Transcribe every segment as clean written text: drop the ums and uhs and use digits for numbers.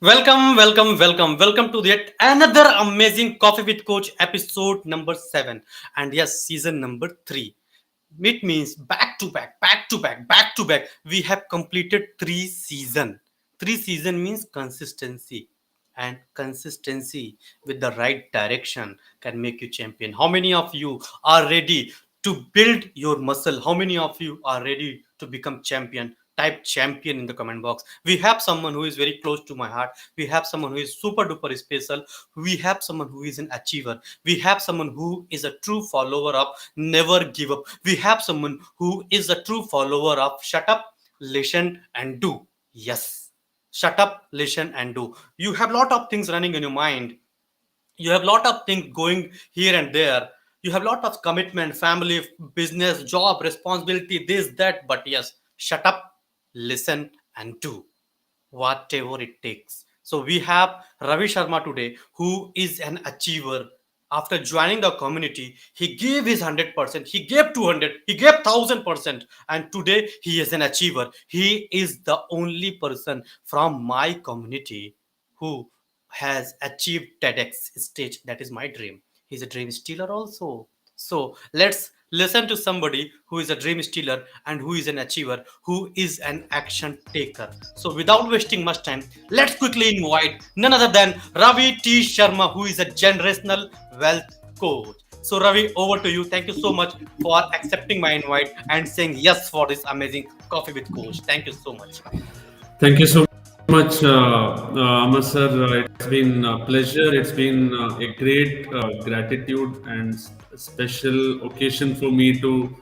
Welcome to yet another amazing Coffee with Coach episode number 7. And yes, season number 3. It means back to back, back to back, back to back. We have completed 3 season. 3 season means consistency. And consistency with the right direction can make you champion. How many of you are ready to build your muscle? How many of you are ready to become champion? Type champion in the comment box. We have someone who is very close to my heart. We have someone who is super duper special. We have someone who is an achiever. We have someone who is a true follower of never give up. We have someone who is a true follower of shut up, listen, and do. Yes, shut up, listen, and do. You have lot of things running in your mind. You have lot of things going here and there. You have lot of commitment, family, business, job, responsibility, this, that. But yes, shut up, listen, and do whatever it takes. So we have Ravi Sharma today, who is an achiever. After joining the community, he gave his 100%, he gave 200, he gave 1000%, and today he is an achiever. He is the only person from my community who has achieved TEDx stage. That is my dream. He's a dream stealer also. So let's listen to somebody who is a dream stealer and who is an achiever, who is an action taker. So without wasting much time, let's quickly invite none other than Ravi T. Sharma, who is a generational wealth coach. So Ravi, over to you. Thank you so much for accepting my invite and saying yes for this amazing coffee with coach. Thank you so much. Thank you so much, Amar sir. It's been a pleasure. It's been a great gratitude and special occasion for me to,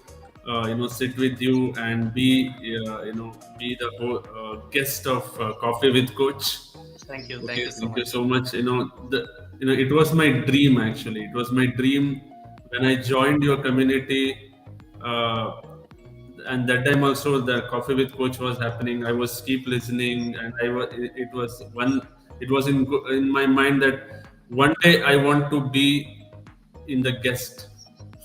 sit with you and be the guest of Coffee with Coach. Thank you. Thank Okay, you so thank you much. so much. It was my dream actually. It was my dream when I joined your community. Uh, and that time also the coffee with coach was happening. I was keep listening, and it was in my mind that one day I want to be in the guest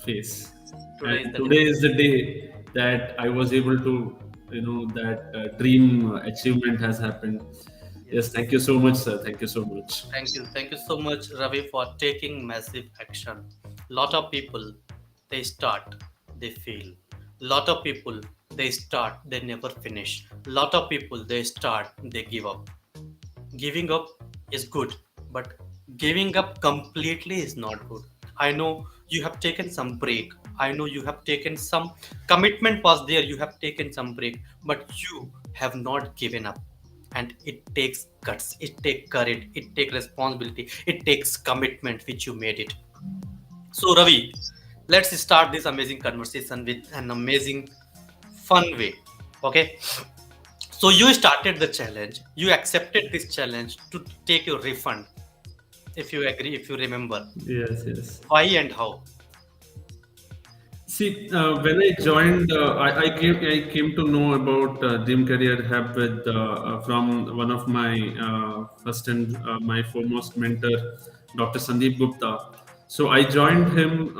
phase, Today is and the day. today is the day that I was able to, that dream achievement has happened. Yes, Yes. thank you so much, sir. Thank you so much. Thank you. Thank you so much, Ravi, for taking massive action. Lot of people, they start, they fail. Lot of people, they start, they never finish. Lot of people, they start, they give up. Giving up is good, but giving up completely is not good. I know you have taken some break. I know you have taken some commitment was there. You have taken some break, but you have not given up. And it takes guts, it takes courage, it takes responsibility, it takes commitment which you made it. So Ravi, let's start this amazing conversation with an amazing fun way. Okay, so you started the challenge, you accepted this challenge to take your refund, if you agree, if you remember. Yes, yes. Why and how? See, when I joined, I came to know about Dream Career Hub from one of my first and my foremost mentor, Dr. Sandeep Gupta. So I joined him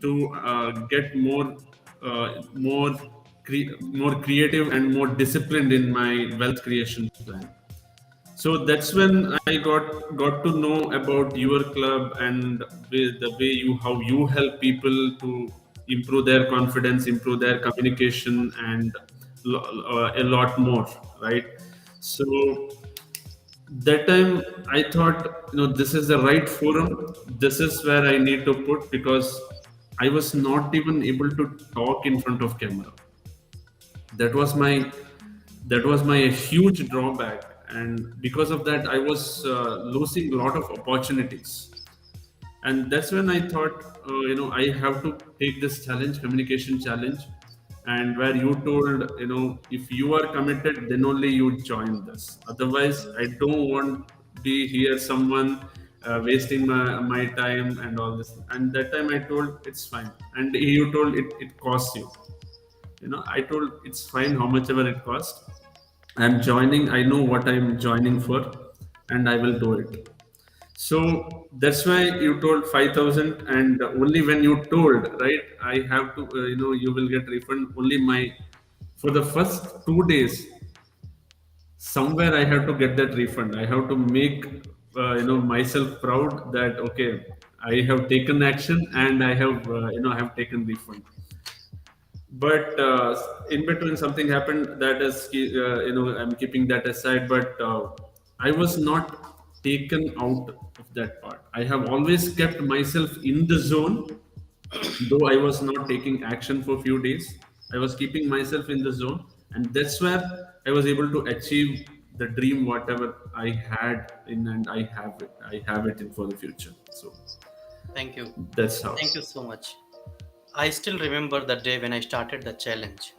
to get more creative and more disciplined in my wealth creation plan. So that's when I got to know about your club and the way how you help people to improve their confidence, improve their communication, and a lot more, right? So that time I thought, this is the right forum. This is where I need to put, because I was not even able to talk in front of camera. That was my huge drawback, and because of that I was losing a lot of opportunities. And that's when I thought, I have to take this challenge, communication challenge. And where you told, if you are committed, then only you join this. Otherwise I don't want be here someone wasting my time and all this. And that time I told it's fine, and you told it costs you. I told it's fine, how much ever it costs. I'm joining, I know what I'm joining for, and I will do it. So that's why you told 5,000, and only when you told, right, I have to, you will get refund only my, for the first 2 days. somewhere I have to get that refund. I have to make myself proud that okay, I have taken action and I have I have taken refund. But in between something happened that is I'm keeping that aside. But I was not taken out of that part. I have always kept myself in the zone, though I was not taking action for few days. I was keeping myself in the zone, and that's where I was able to achieve the dream whatever I had in, and I have it in for the future. So Thank you. that's how. Thank you so much. I still remember the day when I started the challenge.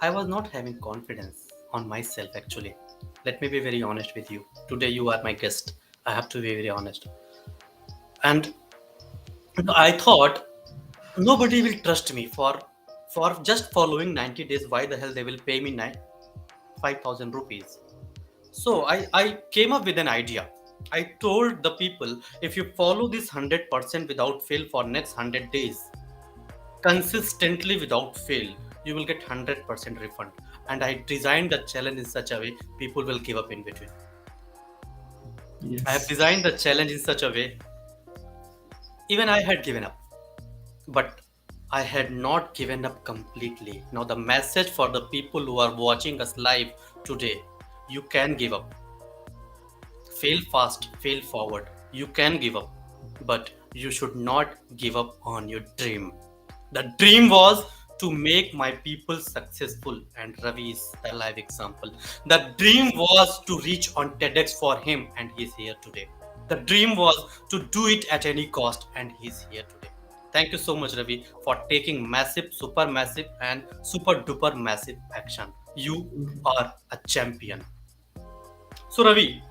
I was not having confidence on myself actually. Let me be very honest with you. Today you are my guest. I have to be very honest. And I thought nobody will trust me for just following 90 days. Why the hell they will pay me 5,000 rupees? So I came up with an idea. I told the people, if you follow this 100% without fail for next 100 days, consistently without fail, you will get 100% refund. And I designed the challenge in such a way people will give up in between. I have Yes. designed the challenge in such a way, even I had given up, but I had not given up completely. Now the message for the people who are watching us live today: you can give up. Fail fast, fail forward. You can give up, but you should not give up on your dream. The dream was to make my people successful, and Ravi is the live example. The dream was to reach on TEDx for him, and he's here today. The dream was to do it at any cost, and he's here today. Thank you so much, Ravi, for taking massive, super massive, and super duper massive action. You are a champion. So, Ravi,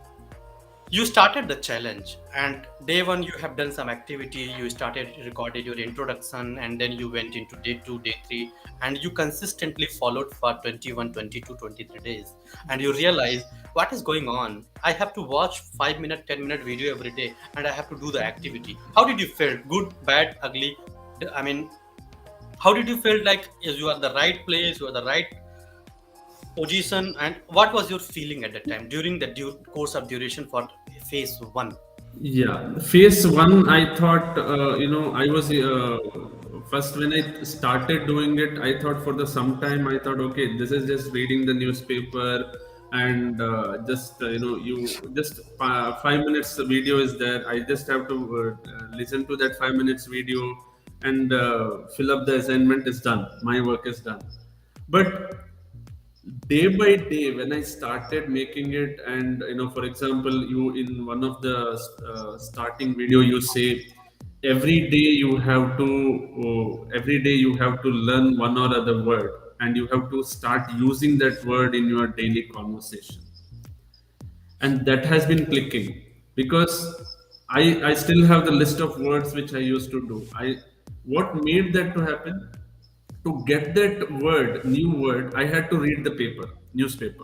you started the challenge, and day one you have done some activity. You started recorded your introduction, and then you went into day 2, day 3, and you consistently followed for 21, 22, 23 days, and you realize what is going on. I have to watch 5 minute, 10 minute video every day, and I have to do the activity. How did you feel? Good, bad, ugly? I mean, how did you feel? Like, is you are the right place, you are the right position, and what was your feeling at that time during the course of duration for phase one? Yeah, phase one, I thought, I was first when I started doing it, I thought for the some time, I thought, okay, this is just reading the newspaper and just, you just 5 minutes video is there. I just have to listen to that 5 minutes video and fill up the assignment is done. My work is done. But day by day when I started making it, and for example, you in one of the starting video you say every day you have to learn one or other word, and you have to start using that word in your daily conversation. And that has been clicking because I still have the list of words which I used to do. I What made that to happen, to get that new word, I had to read the newspaper.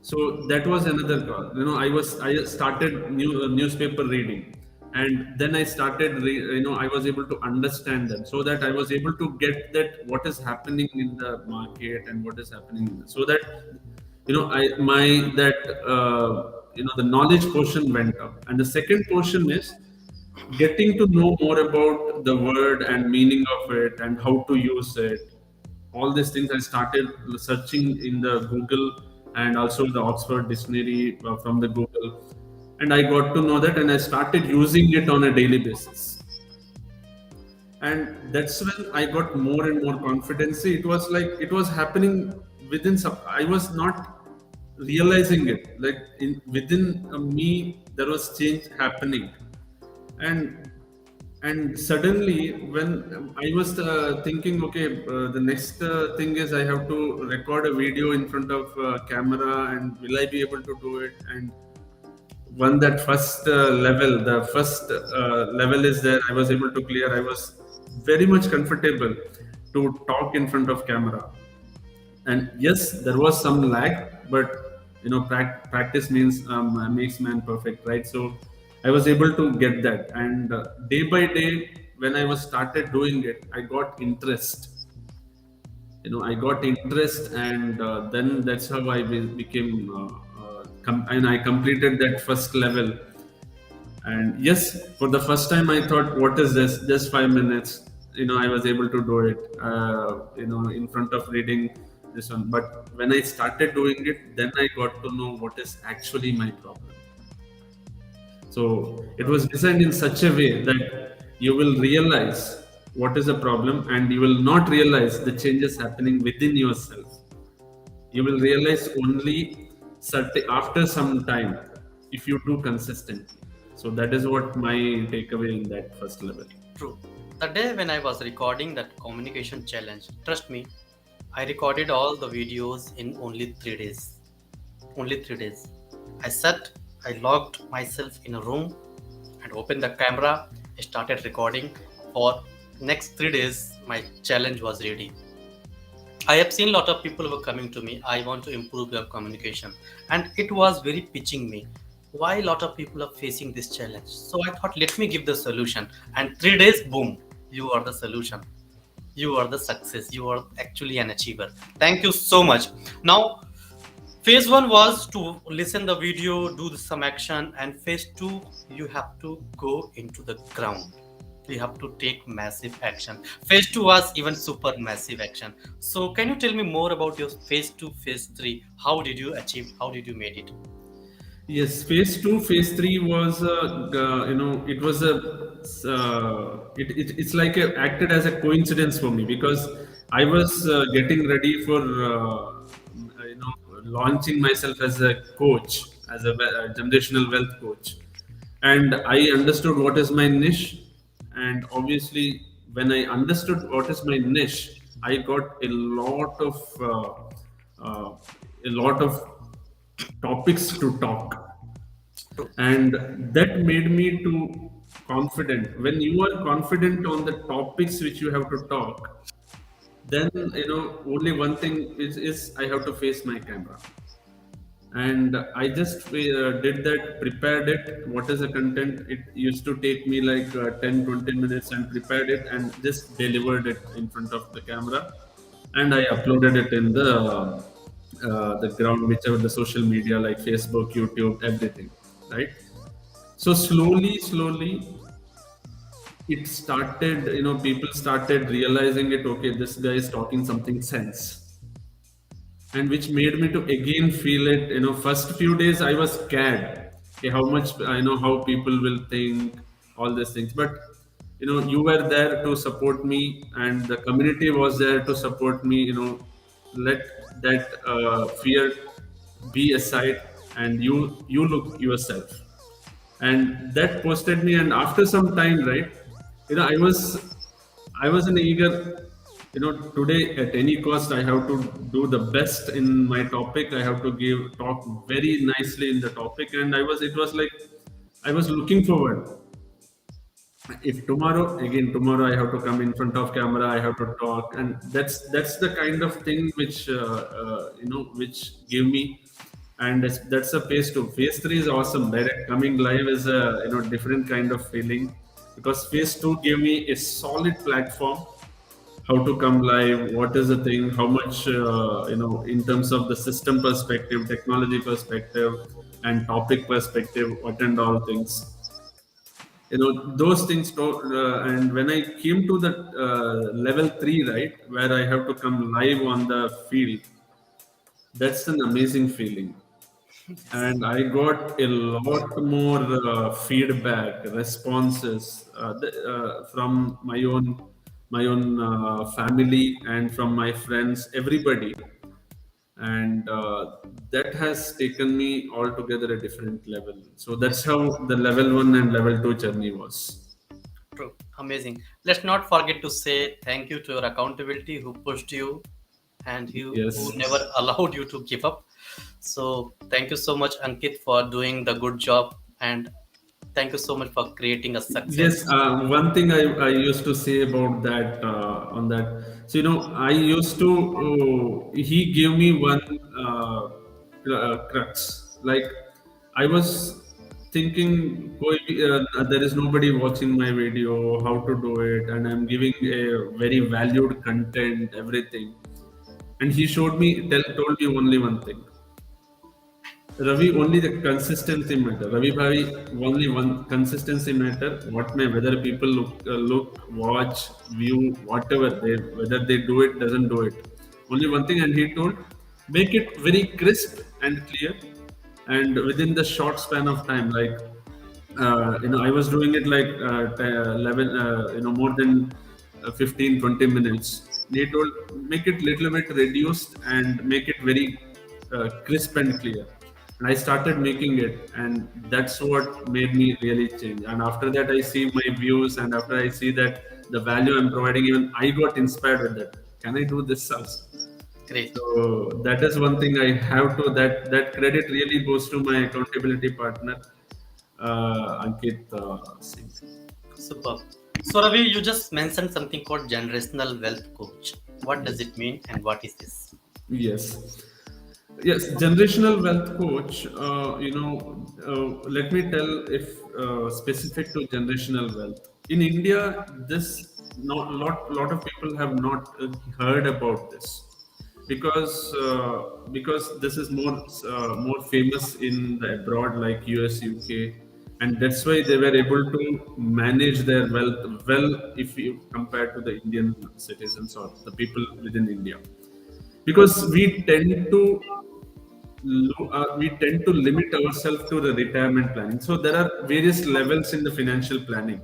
So that was another call. I started newspaper reading, and then I started I was able to understand them, so that I was able to get that what is happening in the market and what is happening so that I my that the knowledge portion went up. And the second portion is getting to know more about the word and meaning of it and how to use it. All these things I started searching in the Google, and also the Oxford Dictionary from the Google, and I got to know that, and I started using it on a daily basis. And that's when I got more and more confidence. It was like it was happening within some. I was not realizing it. Like within me, there was change happening. And and suddenly when I was thinking, okay, the next thing is I have to record a video in front of camera, and will I be able to do it? And when that first level is there, I was able to clear. I was very much comfortable to talk in front of camera. And yes, there was some lag, but practice makes man perfect, right? So I was able to get that. And day by day when I was started doing it, I got interest. I got interest, and then that's how I became and I completed that first level. And yes, for the first time I thought, what is this, just 5 minutes. I was able to do it, in front of reading this one. But when I started doing it, then I got to know what is actually my problem. So it was designed in such a way that you will realize what is the problem, and you will not realize the changes happening within yourself. You will realize only after some time, if you do consistently. So that is what my takeaway in that first level. True. The day when I was recording that communication challenge, trust me, I recorded all the videos in only 3 days. Only 3 days. I sat, I locked myself in a room and opened the camera, started recording. For next 3 days, my challenge was ready. I have seen a lot of people who were coming to me. I want to improve your communication, and it was very pitching me. Why a lot of people are facing this challenge? So I thought, let me give the solution. And 3 days, boom, you are the solution. You are the success. You are actually an achiever. Thank you so much. Now, phase one was to listen the video, do some action, and phase two, you have to go into the ground. You have to take massive action. Phase two was even super massive action. So, can you tell me more about your phase two, phase three? How did you achieve? How did you made it? Yes, phase two, phase three was, it was it's like acted as a coincidence for me, because I was getting ready for, launching myself as a coach, as a generational wealth coach. And I understood what is my niche. And obviously, when I understood what is my niche, I got uh, a lot of topics to talk, True. and that made me to confident. When you are confident on the topics which you have to talk, then only one thing is I have to face my camera. And I just did that, prepared it, what is the content. It used to take me like 10-20 minutes, and prepared it and just delivered it in front of the camera. And I uploaded it in the ground, whichever the social media, like Facebook, YouTube, everything, right? So slowly it started, people started realizing it, okay, this guy is talking something sense. And which made me to again feel it. First few days I was scared, okay, how much I know how people will think, all these things. But you were there to support me, and the community was there to support me. Let that fear be aside, and you look yourself. And that posted me. And after some time, right, I was an eager, today at any cost I have to do the best in my topic. I have to talk very nicely in the topic. And it was like I was looking forward, if tomorrow I have to come in front of camera, I have to talk. And that's the kind of thing which which gave me. And that's a phase two. Phase three is awesome. Direct coming live is a different kind of feeling, because phase two gave me a solid platform. How to come live, what is the thing, how much in terms of the system perspective, technology perspective, and topic perspective, what and all things, those things. And when I came to the level 3, right, where I have to come live on the field, that's an amazing feeling. Yes. And I got a lot more feedback, responses, from my own family, and from my friends, everybody. And that has taken me altogether a different level. So that's how the level 1 and level 2 journey was. True. Amazing. Let's not forget to say thank you to your accountability who pushed you and who Yes. never allowed you to give up. So thank you so much, Ankit, for doing the good job, and thank you so much for creating a Yes, success. one thing I used to say about that, on that. So, I used to, he gave me one crux. Like, I was thinking, there is nobody watching my video, how to do it, and I'm giving a very valued content, everything. and he told me only one thing. Ravi, only the consistency matter. Ravi Bhavi, only one consistency matter. What may whether people watch, view, whatever they whether they do it, doesn't do it. Only one thing, and he told, make it very crisp and clear, and within the short span of time. Like I was doing it like 11, more than 15, 20 minutes. He told, make it little bit reduced and make it very crisp and clear. And I started making it, and that's what made me really change. And after that, I see my views, and after I see that the value I'm providing, even I got inspired with that. Can I do this also? Great. So that is one thing I have to, that credit really goes to my accountability partner, Ankit Singh. Superb. So, Ravi, you just mentioned something called generational wealth coach. What does it mean and what is this? Yes. Yes, generational wealth coach. Let me tell if specific to generational wealth in India, this not lot of people have not heard about this because this is more famous in the abroad like US, UK, and that's why they were able to manage their wealth well if you compare to the Indian citizens or the people within India, because we tend to limit ourselves to the retirement planning. So there are various levels in the financial planning.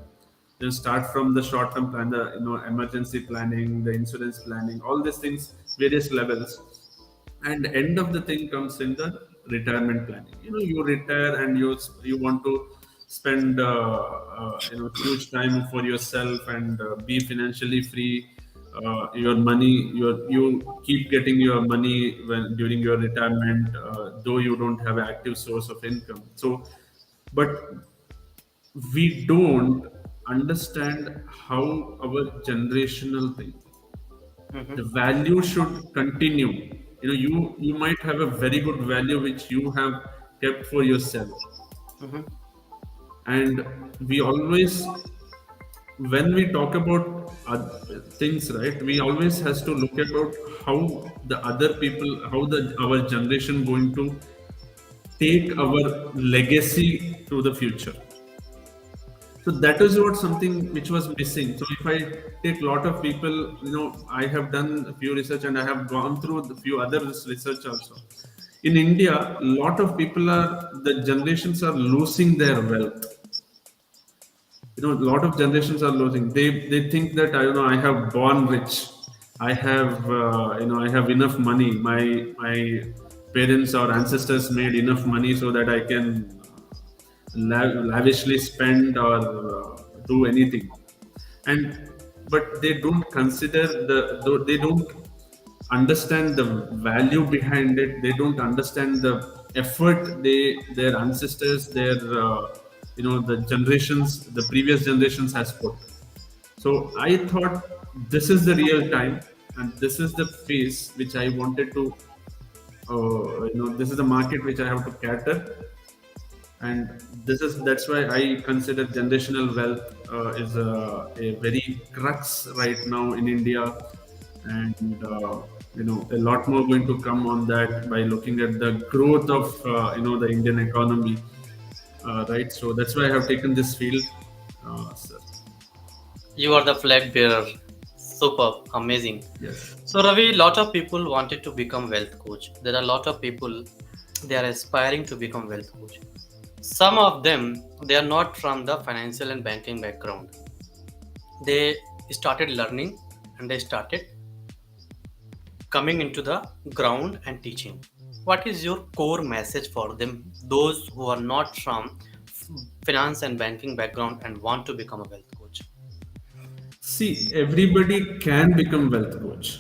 You start from the short-term plan, the emergency planning, the insurance planning, all these things, various levels, and end of the thing comes in the retirement planning. You retire and you want to spend huge time for yourself and be financially free. Your money, you keep getting your money when during your retirement, though you don't have an active source of income. So, but we don't understand how our generational thing, Mm-hmm. the value should continue. You might have a very good value which you have kept for yourself, Mm-hmm. and we always, when we talk about things, right, we always has to look about how the other people, how the our generation going to take our legacy to the future. So that is what something which was missing. So if I take a lot of people, I have done a few research and I have gone through a few other research also. In India, a lot of people are, the generations are losing their wealth. A lot of generations are losing. They think that, I have born rich. I have I have enough money. My parents or ancestors made enough money so that I can lavishly spend or do anything. And but they don't consider they don't understand the value behind it. They don't understand the effort their ancestors, their the generations, the previous generations has put. So I thought this is the real time, and this is the phase which I wanted to this is the market which I have to cater. And that's why I consider generational wealth is a very crux right now in India. And a lot more going to come on that by looking at the growth of the Indian economy, right? So that's why I have taken this field, sir. You are the flag bearer. Superb. Amazing. Yes. So, Ravi, lot of people wanted to become wealth coach. There are a lot of people, they are aspiring to become wealth coach. Some of them, they are not from the financial and banking background. They started learning and they started coming into the ground and teaching. What is your core message for them, those who are not from finance and banking background and want to become a wealth coach? See, everybody can become wealth coach.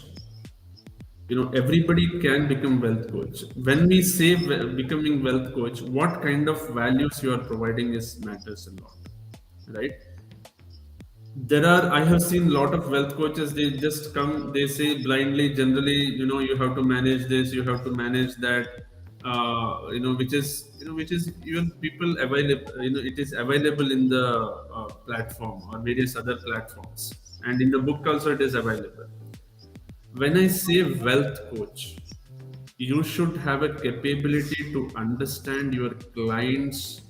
Everybody can become wealth coach. When we say becoming wealth coach, what kind of values you are providing is matters a lot, right? I have seen a lot of wealth coaches. They just come, they say blindly, generally, you have to manage this, you have to manage that, which is even people available, it is available in the platform or various other platforms, and in the book also it is available. when I say wealth coach, you should have a capability to understand your client's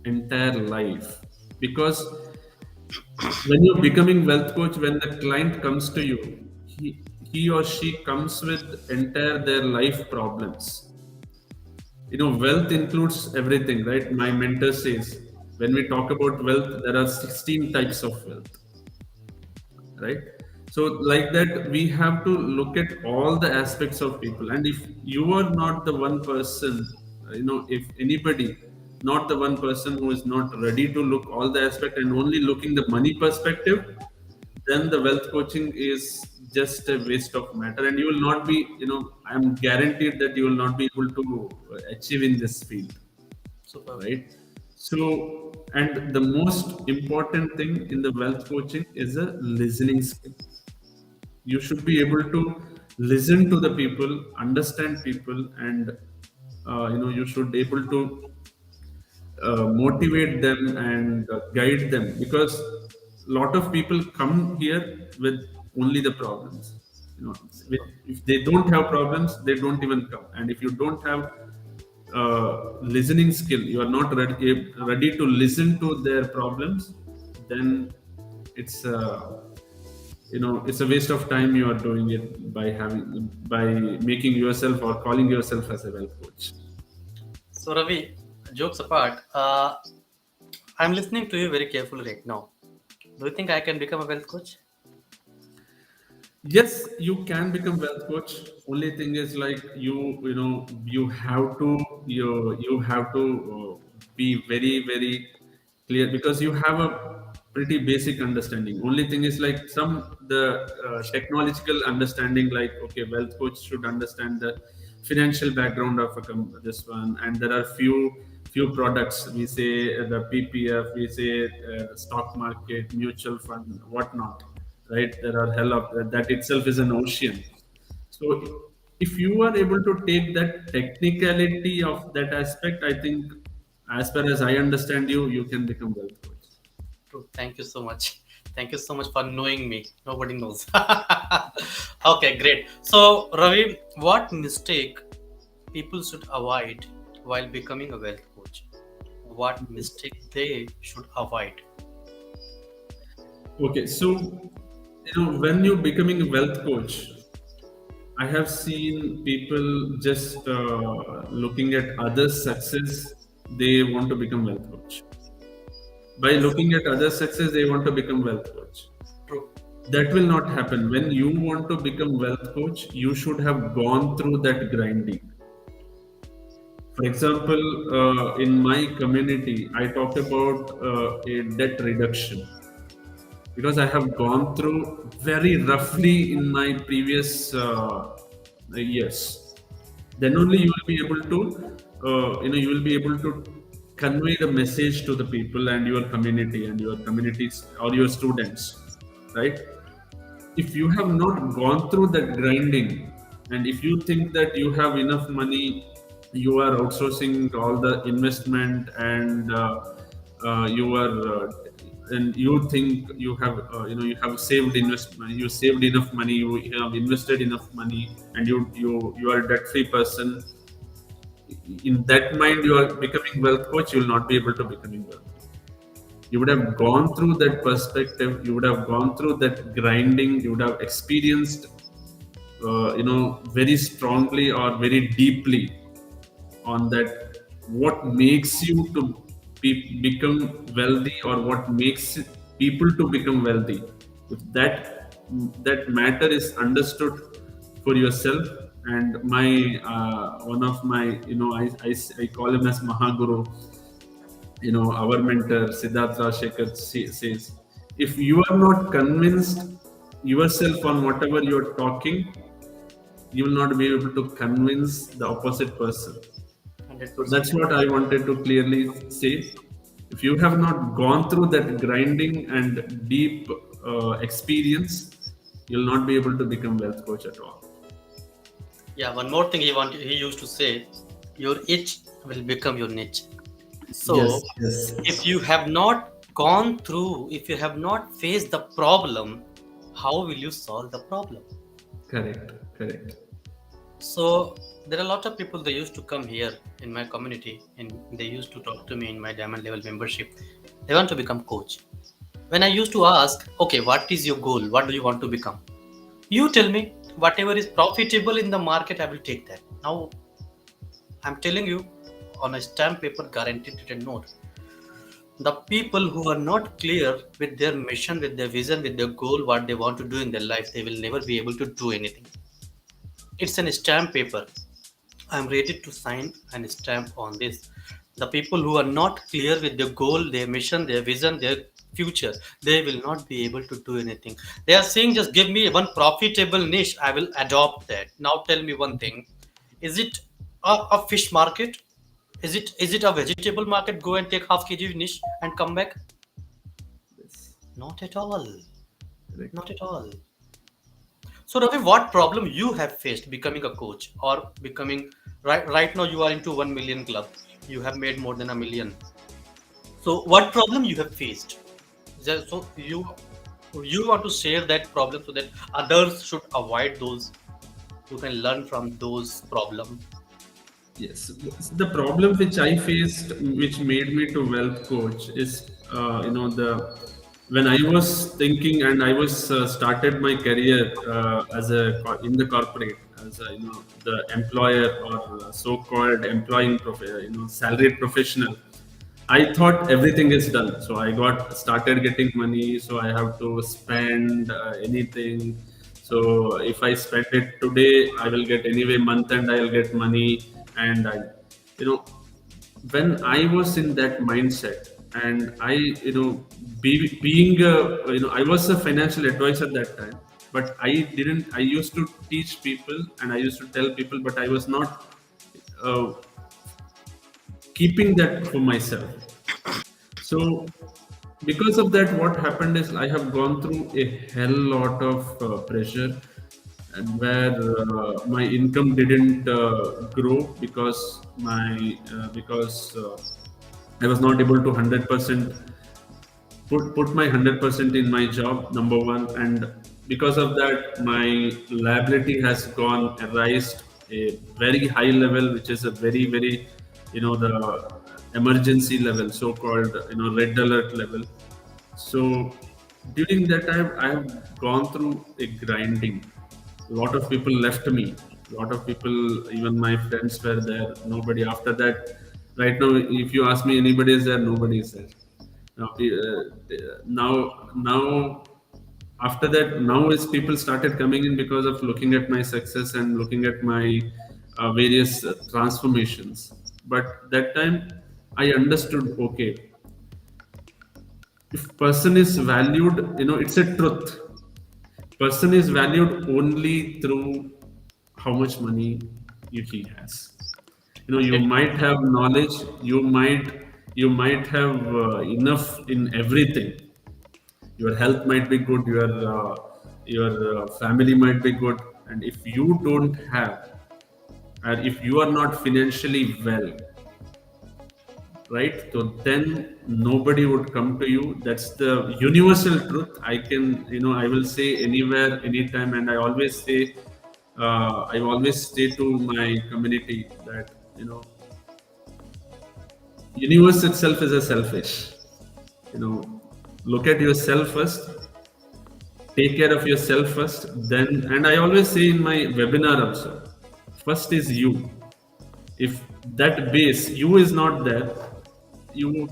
entire life. Because when you're becoming wealth coach, when the client comes to you, he or she comes with entire their life problems. Wealth includes everything, right? My mentor says, when we talk about wealth, there are 16 types of wealth, right? So like that, we have to look at all the aspects of people. And if you are not the one person, if anybody, not the one person who is not ready to look all the aspect and only looking the money perspective, then the wealth coaching is just a waste of matter, and you will not be, I'm guaranteed that you will not be able to achieve in this field, Superb. right? So, and the most important thing in the wealth coaching is a listening skill. You should be able to listen to the people, understand people, and you should be able to motivate them and guide them, because a lot of people come here with only the problems. With, Superb. if they don't have problems, they don't even come. And if you don't have listening skill, you are not ready to listen to their problems, then it's it's a waste of time you are doing it by making yourself or calling yourself as a wealth coach. So Ravi, jokes apart, I'm listening to you very carefully right now. Do you think I can become a wealth coach? Yes, you can become wealth coach. Only thing is, like, you have to you have to be very very clear, because you have a pretty basic understanding. Only thing is, like, some the technological understanding, like, okay, wealth coach should understand the financial background of this one, and there are few products. We say the PPF, we say stock market, mutual fund, whatnot, right? There are hell of that itself is an ocean. So if you are able to take that technicality of that aspect, I think, as far as I understand you, you can become wealth coach. True. Thank you so much. Thank you so much for knowing me. Nobody knows. Okay, great. So, Ravi, what mistake people should avoid while becoming a wealth coach? What mistake they should avoid? Okay, so when you're becoming a wealth coach, I have seen people just looking at others' success, they want to become wealth coach. By Yes, looking at others' success, they want to become wealth coach. true. That will not happen. When you want to become wealth coach, you should have gone through that grinding. For example, in my community, I talk about a debt reduction, because I have gone through very roughly in my previous years. Then only you will be able to, you will be able to convey the message to the people and your community and your communities or your students, right? If you have not gone through that grinding, and if you think that you have enough money, you are outsourcing all the investment, and you are and you think you have you have saved investment, you saved enough money, you have invested enough money, and you are a debt free person. In that mind, you are becoming wealth coach, you will not be able to becoming wealth coach. You would have gone through that perspective, you would have gone through that grinding, you would have experienced very strongly or very deeply on that, what makes you to become wealthy, or what makes people to become wealthy. If that matter is understood for yourself, and my one of my, I call him as Mahaguru, our mentor Siddharth Rajshekhar says, if you are not convinced yourself on whatever you are talking, you will not be able to convince the opposite person. So 100%. that's what I wanted to clearly say. If you have not gone through that grinding and deep experience, you'll not be able to become wealth coach at all. Yeah, one more thing he used to say, your itch will become your niche. Yes, So, yes, if yes. you have not gone through, if you have not faced the problem, how will you solve the problem? Correct. Correct. So there are a lot of people they used to come here in my community and they used to talk to me in my diamond level membership. They want to become coach. When I used to ask, okay, what is your goal? What do you want to become? You tell me whatever is profitable in the market, I will take that. Now I'm telling you on a stamp paper guaranteed written note. The people who are not clear with their mission, with their vision, with their goal, what they want to do in their life, they will never be able to do anything. It's an stamp paper. I'm ready to sign and stamp on this. The people who are not clear with their goal, their mission, their vision, their future, they will not be able to do anything. They are saying, just give me one profitable niche, I will adopt that. Now tell me one thing: is it a fish market? Is it a vegetable market? Go and take half kg niche and come back? Yes. Not at all. Correct. Not at all. So Ravi, what problem you have faced becoming a coach or becoming right now you are into 1 million club. You have made more than a million. So what problem you have faced? So you want to share that problem so that others should avoid those who can learn from those problems. Yes, the problem which I faced, which made me to wealth coach, is the when I was thinking and I was started my career as in the corporate as a, the employer or so-called employing salaried professional. I thought everything is done. So I got started getting money. So I have to spend anything. So if I spend it today, I will get anyway month end. I'll get money, and you know, when I was in that mindset, and being I was a financial advisor that time, but I didn't. I used to teach people and I used to tell people, but I was not uh, keeping that for myself. So, because of that, what happened is I have gone through a hell lot of pressure, and where my income didn't grow because I was not able to 100% put my 100% in my job, number one, and because of that my liability has gone raised a very high level, which is a very the emergency level, so called red alert level. So during that time I have gone through a grinding. A lot of people left me. A lot of people, even my friends were there, nobody after that. Right now if you ask me anybody is there, nobody is there now. Now after that, now is people started coming in because of looking at my success and looking at my various transformations. But that time I understood, okay, if person is valued, it's a truth. Person is valued only through how much money he has. You 100. might have knowledge, you might have enough in everything. Your health might be good, your family might be good, and if you don't have, and if you are not financially well, right, so then nobody would come to you. That's the universal truth. I can, I will say anywhere anytime, and I always say to my community that, universe itself is a selfish. you know Look at yourself first, take care of yourself first, then, and I always say in my webinar also, first is you. If that base you is not there, you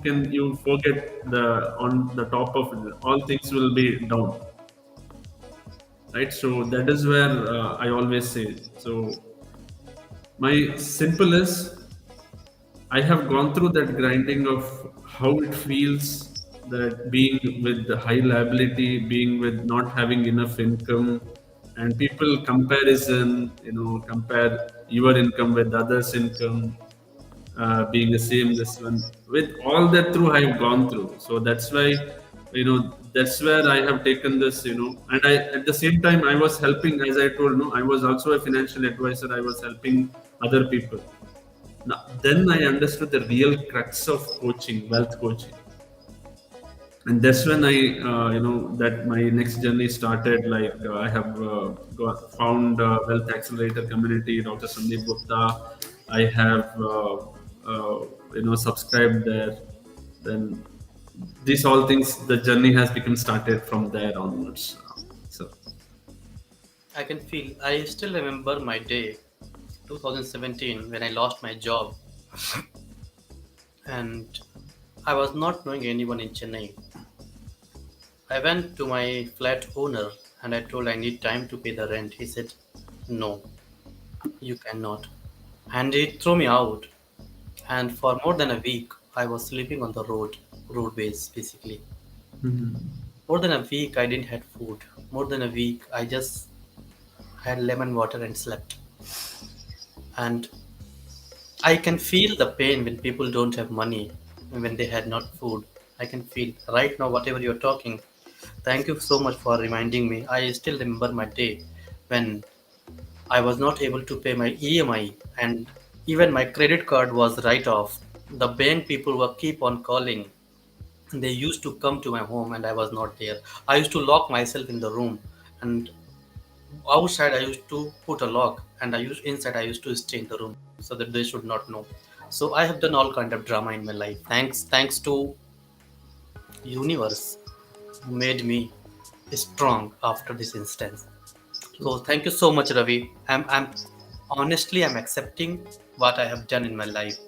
forget the on the top of it, all things will be down, right? So that is where I always say. So my simple is, I have gone through that grinding of how it feels, that being with the high liability, being with not having enough income, and people comparison, compare your income with others' income, being the same. This one, with all that through I have gone through. So that's why, that's where I have taken this, and I at the same time I was helping, as I told, no, I was also a financial advisor. I was helping other people. Now, then I understood the real crux of coaching, wealth coaching. And that's when I that my next journey started. Like I have got found Wealth Accelerator community, Dr. Sandeep Gupta. I have subscribed there. Then these all things, the journey has become started from there onwards. So I can feel. I still remember my day, 2017, when I lost my job, and I was not knowing anyone in Chennai. I went to my flat owner and I told I need time to pay the rent. He said, "No, you cannot." And he threw me out. And for more than a week, I was sleeping on the roadways basically. More than a week, I didn't have food. More than a week, I just had lemon water and slept. And I can feel the pain when people don't have money, when they had not food. I can feel right now whatever you're talking. Thank you so much for reminding me. I still remember my day when I was not able to pay my EMI and even my credit card was write off. The bank people were keep on calling. They used to come to my home and I was not there. I used to lock myself in the room, and outside I used to put a lock, and I used to stay in the room so that they should not know. So I have done all kind of drama in my life. Thanks to universe who made me strong after this instance. So thank you so much, Ravi. I'm honestly I'm accepting what I have done in my life.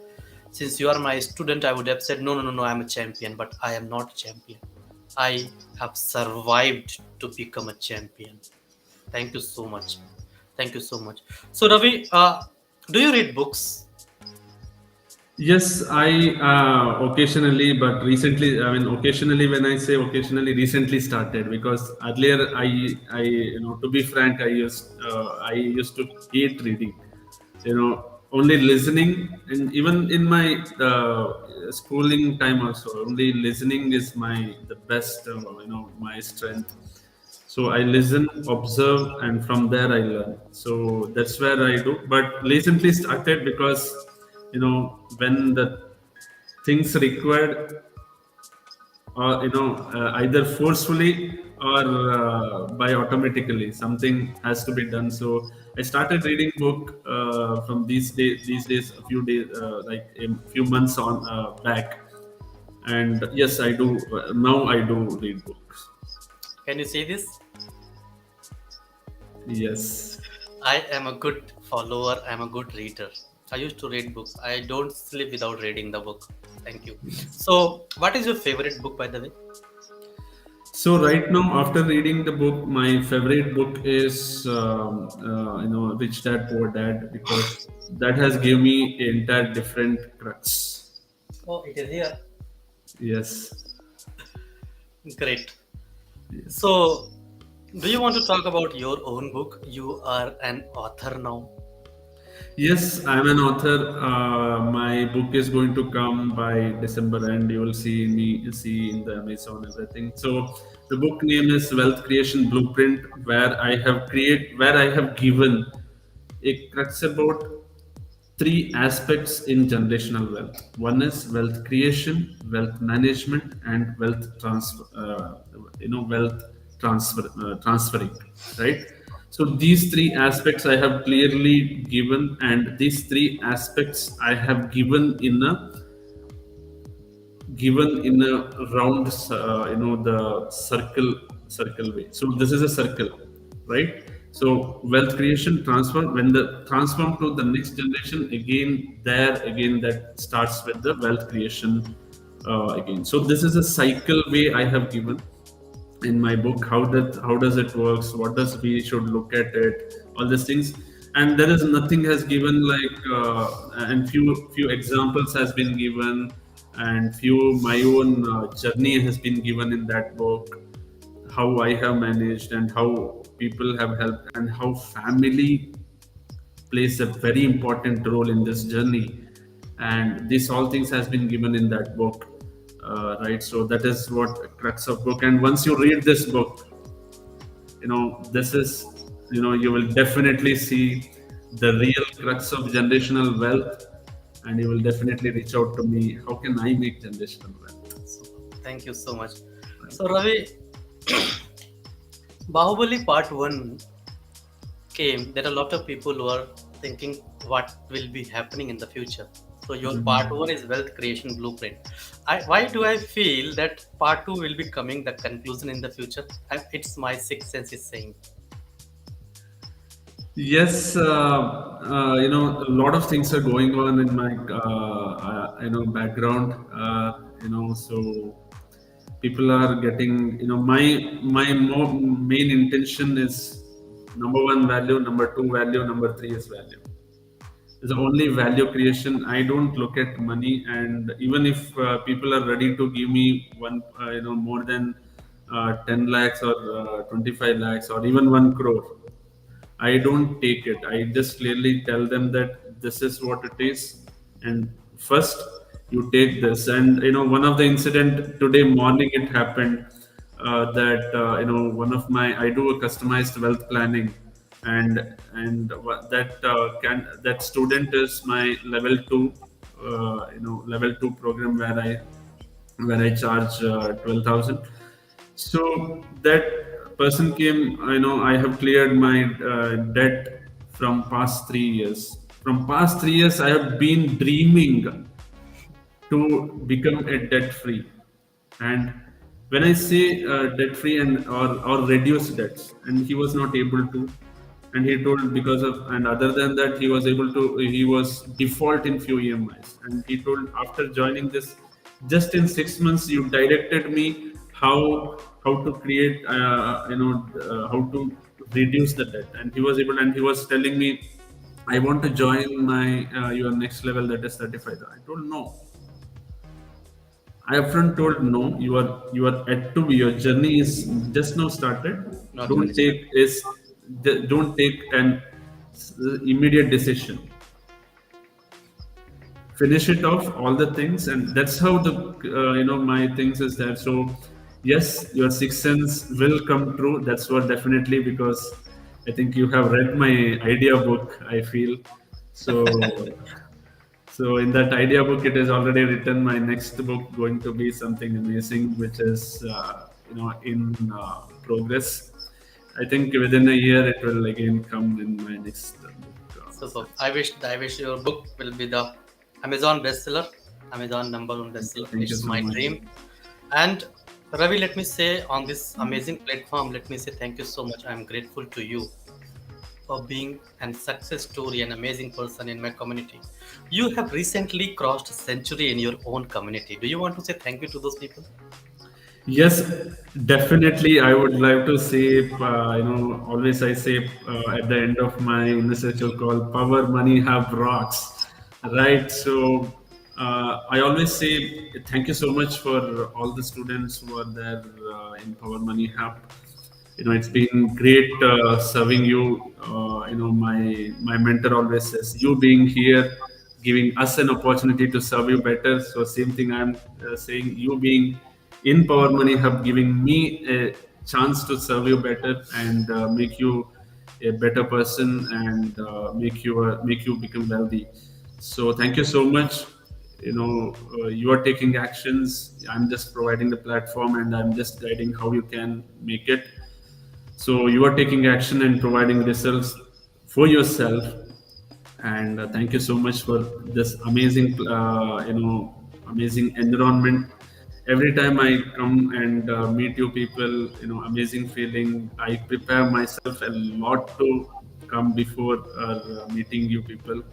Since you are my student, I would have said no, no, no, no. I'm a champion, but I am not a champion. I have survived to become a champion. Thank you so much. Thank you so much. So Ravi, do you read books? yes, I occasionally, but recently, I mean, occasionally, when I say occasionally, recently started, because earlier to be frank, I used to hate reading. Only listening, and even in my schooling time also, only listening is the best, my strength. So I listen, observe, and from there I learn. So that's where I do. But recently started because when the things required, or either forcefully or by automatically, something has to be done. So I started reading book from these days, a few days, like a few months on back. And yes, I do now. I do read books. Can you say this? Yes. I am a good follower. I'm a good reader. I used to read books. I don't sleep without reading the book. Thank you. So, what is your favorite book, by the way? So right now, after reading the book, my favorite book is Rich Dad Poor Dad, because that has given me an entire different crux. Oh, it is here. Yes, Great. yes, So, do you want to talk about your own book? You are an author now. yes. I'm an author. My book is going to come by December end. You will see in the Amazon everything. So the book name is Wealth Creation Blueprint, where I have given a crux about three aspects in generational wealth. One is wealth creation, wealth management, and wealth transferring. Right. So these three aspects I have clearly given, and these three aspects I have given in a round, the circle way. So this is a circle, right? So wealth creation transfer, when the transform to the next generation, again that starts with the wealth creation again. So this is a cycle way I have given in my book. How does it works, what does we should look at it, all these things. And there is nothing has given, like and few examples has been given, and few my own journey has been given in that book, how I have managed and how people have helped, and how family plays a very important role in this journey. And this all things has been given in that book, right? So that is what crux of book. And once you read this book, this is, you will definitely see the real crux of generational wealth, and you will definitely reach out to me, how can I make generational wealth. So, thank you so much. So Ravi, Bahubali Part One came. There are a lot of people who are thinking what will be happening in the future. So your Part One is wealth creation blueprint. Why do I feel that Part Two will be coming the conclusion in the future? It's my sixth sense is saying. Yes, a lot of things are going on in my, background. So people are getting, my main intention is number one value, number two value, number three is value. Is only value creation. I don't look at money, and even if people are ready to give me one, more than 10 lakhs or 25 lakhs or even 1 crore, I don't take it. I just clearly tell them that this is what it is, and first you take this. And one of the incident today morning it happened, that one of my, I do a customized wealth planning, that student is my level two, level two program where I charge 12,000. So that person came, I have cleared my debt from past 3 years. From past 3 years, I have been dreaming to become a debt free. And when I say debt free and or reduce debts, and he was not able to, and he told because of, and other than that, he was able to, he was default in few EMIs, and he told after joining this, just in 6 months, you directed me how to create, how to reduce the debt, and he was able, and he was telling me, I want to join my your next level, that is 35. I told no. I upfront told no. You are at to be. Your journey is just now started. Not even Don't started. take is don't take an immediate decision. Finish it off all the things, and that's how the my things is there. So yes, your sixth sense will come true. That's what definitely, because I think you have read my idea book, I feel. So So in that idea book, it is already written. My next book going to be something amazing, which is in progress. I think within a year it will again come in my next book. So I wish your book will be the Amazon bestseller, Amazon number one bestseller. Thank you It's so my much. dream. And Ravi, let me say on this amazing platform, let me say thank you so much. I'm grateful to you for being a success story, an amazing person in my community. You have recently crossed a century in your own community. Do you want to say thank you to those people? Yes, definitely. I would like to say, always I say at the end of my inner circle call, power, money, have rocks, right? So I always say thank you so much for all the students who are there in Power Money Hub. It's been great serving you. My mentor always says, you being here, giving us an opportunity to serve you better. So same thing I'm saying, you being in Power Money Hub, giving me a chance to serve you better and make you a better person, and make you become wealthy. So thank you so much. You are taking actions. I'm just providing the platform, and I'm just guiding how you can make it. So you are taking action and providing results for yourself. And thank you so much for this amazing, amazing environment. Every time I come and meet you people, amazing feeling. I prepare myself a lot to come before meeting you people.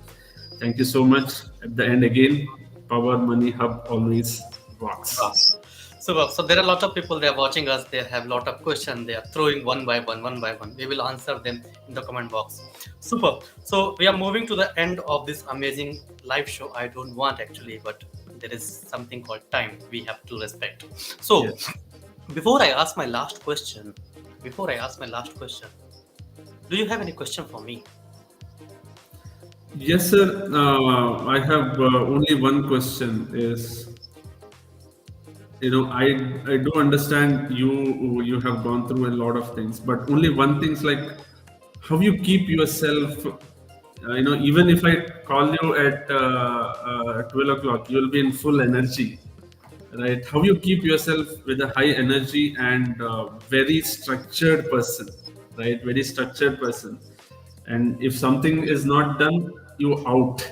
Thank you so much. At the end again, Power Money Hub always Wow. rocks. So there are a lot of people, they are watching us, they have a lot of questions, they are throwing one by one. We will answer them in the comment box. Super. So we are moving to the end of this amazing live show. I don't want actually, but there is something called time we have to respect. So Yes. before I ask my last question, before I ask my last question, do you have any question for me? Yes, sir. I have only one question. Is I do understand you have gone through a lot of things, but only one thing's like how you keep yourself. Even if I call you at 12 o'clock, you will be in full energy. right? How you keep yourself with a high energy and very structured person, right? Very structured person. And if something is not done, you out.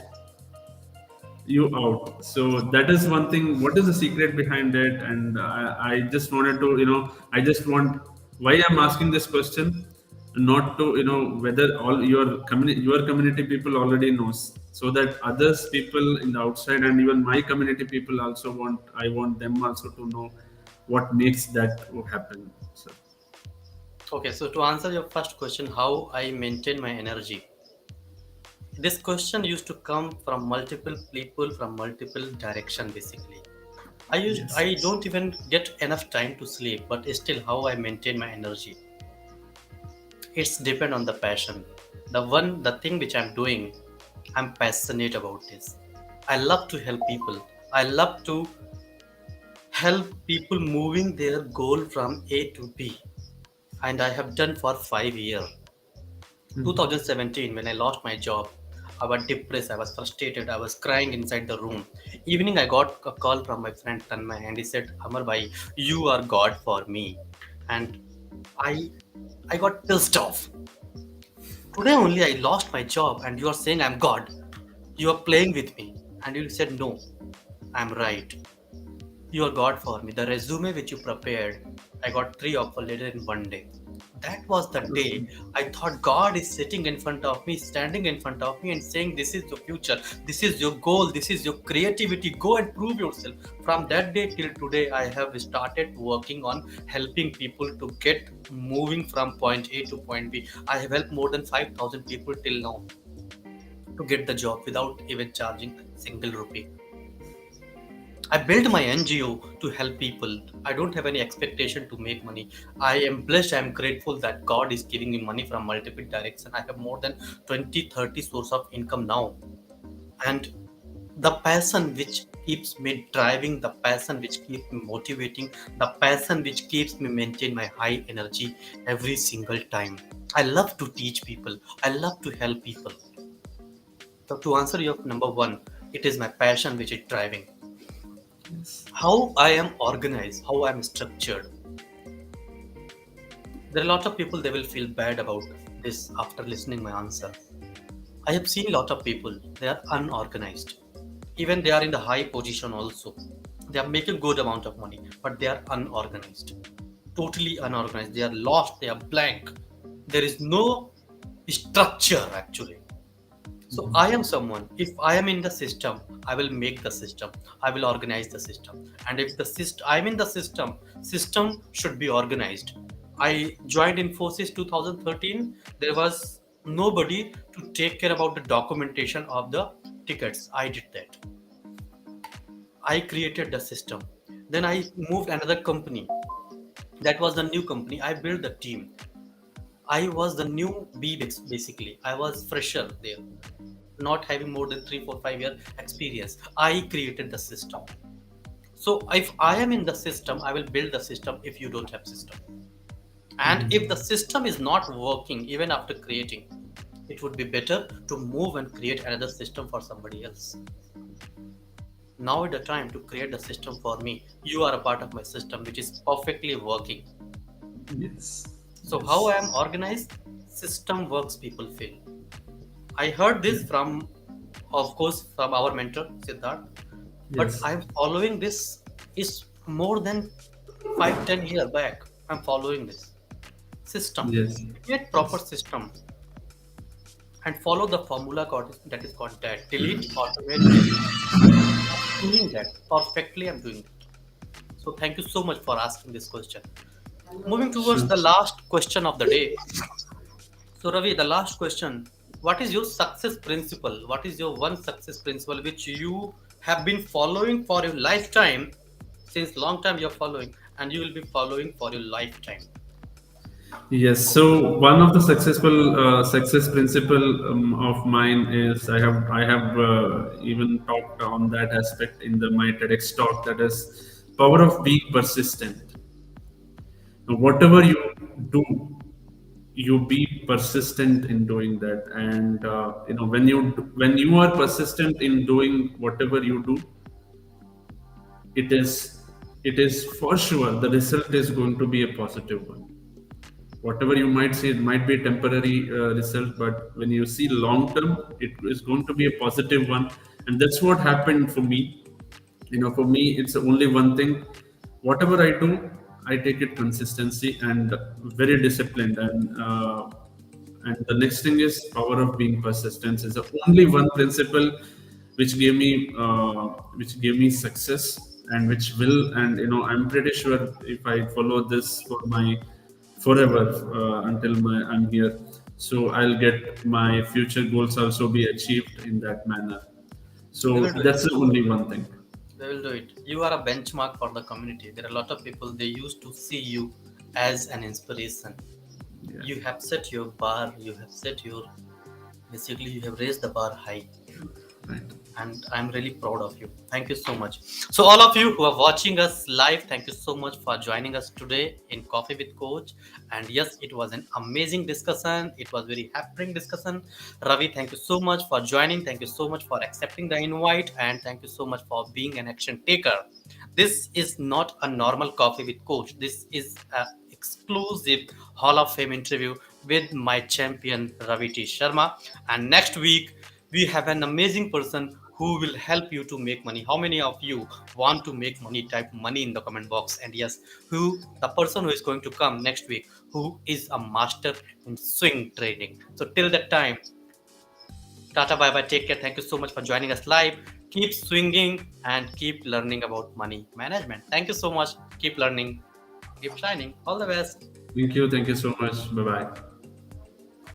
So that is one thing. What is the secret behind it? And I just wanted to, I just want, why I'm asking this question, not to, whether all your community people already knows, so that others people in the outside and even my community people also I want them also to know what makes that happen. So Okay, so to answer your first question, how I maintain my energy. This question used to come from multiple people from multiple direction basically. yes, I don't even get enough time to sleep, but still how I maintain my energy. It's depend on the passion. The thing which I'm doing, I'm passionate about this. I love to help people. I love to help people moving their goal from A to B. And I have done for 5 years. mhm. 2017, when I lost my job, I was depressed, I was frustrated, I was crying inside the room. Evening, I got a call from my friend Tanmay, and he said, Amar bhai, you are God for me. And I I got pissed off. Today only I lost my job, and you are saying I'm God. You are playing with me. And you said, no, I'm right. You are God for me. The resume which you prepared, I got 3 offer letter in one day. That was the day Okay. I thought God is sitting in front of me, standing in front of me, and saying, this is your future, this is your goal, this is your creativity. Go and prove yourself. From that day till today, I have started working on helping people to get moving from point A to point B. I have helped more than 5,000 people till now to get the job without even charging a single rupee. I built my NGO to help people. I don't have any expectation to make money. I am blessed. I am grateful that God is giving me money from multiple directions. I have more than 20, 30 source of income now. And the passion which keeps me driving, the passion which keeps me motivating, the passion which keeps me maintain my high energy every single time. I love to teach people. I love to help people. So to answer your number one, it is my passion which is driving. Yes. How I am organized, how I am structured. There are a lot of people they will feel bad about this after listening my answer. I have seen a lot of people they are unorganized. Even they are in the high position also. They are making good amount of money, but they are unorganized. Totally unorganized. They are lost, they are blank. There is no structure actually. So I am someone, if I am in the system, I will make the system. I will organize the system. And if the system I'm in the system should be organized. I joined Infosys 2013. There was nobody to take care about the documentation of the tickets. I did that. I created the system. Then I moved another company. That was the new company. I built the team. I was the new B basically. I was fresher there, not having more than 3, 4, 5 year experience. I created the system. So if I am in the system, I will build the system if you don't have system. And if the system is not working even after creating, it would be better to move and create another system for somebody else. Now is the time to create the system for me. You are a part of my system which is perfectly working. Yes. So how I Yes. am organized, system works people feel. I heard Yeah. this from, of course, from our mentor Siddharth, but Yes. I'm following this is more than 5, 10 years back. I'm following this system. Yes. Create proper Yes. system and follow the formula that is called that. Delete, automate, review. I'm doing that perfectly. I'm doing that. So thank you so much for asking this question. Moving towards Sure. the last question of the day. So Ravi, the last question. What is your success principle? What is your one success principle which you have been following for your lifetime? Since long time you're following and you will be following for your lifetime. Yes. So one of the success principle of mine is I have even talked on that aspect in the my TEDx talk, that is power of being persistent. Now, whatever you do, you be persistent in doing that, and when you are persistent in doing whatever you do, it is it is for sure the result is going to be a positive one. Whatever you might say, it might be a temporary result, but when you see long term, it is going to be a positive one. And that's what happened for me. For me, it's only one thing. Whatever I do, I take it consistency and very disciplined. And the next thing is power of being persistence is the only one principle which gave me success, and which will, and I'm pretty sure if I follow this for my forever, until I'm here, so I'll get my future goals also be achieved in that manner. We So will do it. that's the only one thing. We will do it. You are a benchmark for the community. There are a lot of people, they used to see you as an inspiration. Yeah. You have set your bar, you have set your, basically, you have raised the bar high. Right. And I'm really proud of you. Thank you so much. So, all of you who are watching us live, thank you so much for joining us today in Coffee with Coach. And yes, it was an amazing discussion. It was very happening discussion. Ravi, thank you so much for joining. Thank you so much for accepting the invite, and thank you so much for being an action taker. This is not a normal Coffee with Coach. This is a exclusive Hall of Fame interview with my champion Ravi Sharma. And next week we have an amazing person who will help you to make money. How many of you want to make money? Type money in the comment box. And yes, who the person who is going to come next week, who is a master in swing trading. So till that time, tata, bye bye, take care. Thank you so much for joining us live. Keep swinging and keep learning about money management. Thank you so much. Keep learning, keep shining. All the best. Thank you so much. Bye bye.